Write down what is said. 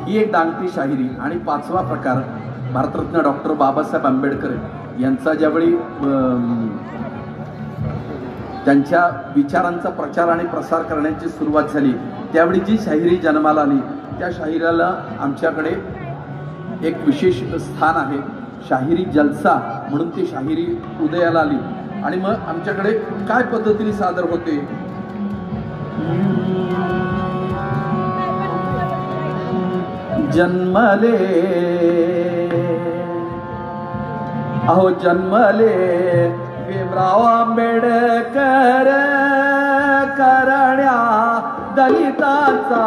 ही एक दांगटी शाहिरी. आणि पाचवा प्रकार भारतरत्न डॉक्टर बाबासाहेब आंबेडकर यांचा ज्यावेळी त्यांच्या विचारांचा प्रचार आणि प्रसार करण्याची सुरुवात झाली त्यावेळी जी शाहिरी जन्माला आली त्या शाहिराला आमच्याकडे एक विशेष स्थान आहे. शाहिरी जलसा म्हणून ती शाहिरी उदयाला आली. आणि मग आमच्याकडे काय पद्धतीने सादर होते. जन्मले अहो जन्मले भीमराव आंबेडकर करण्या दलितांचा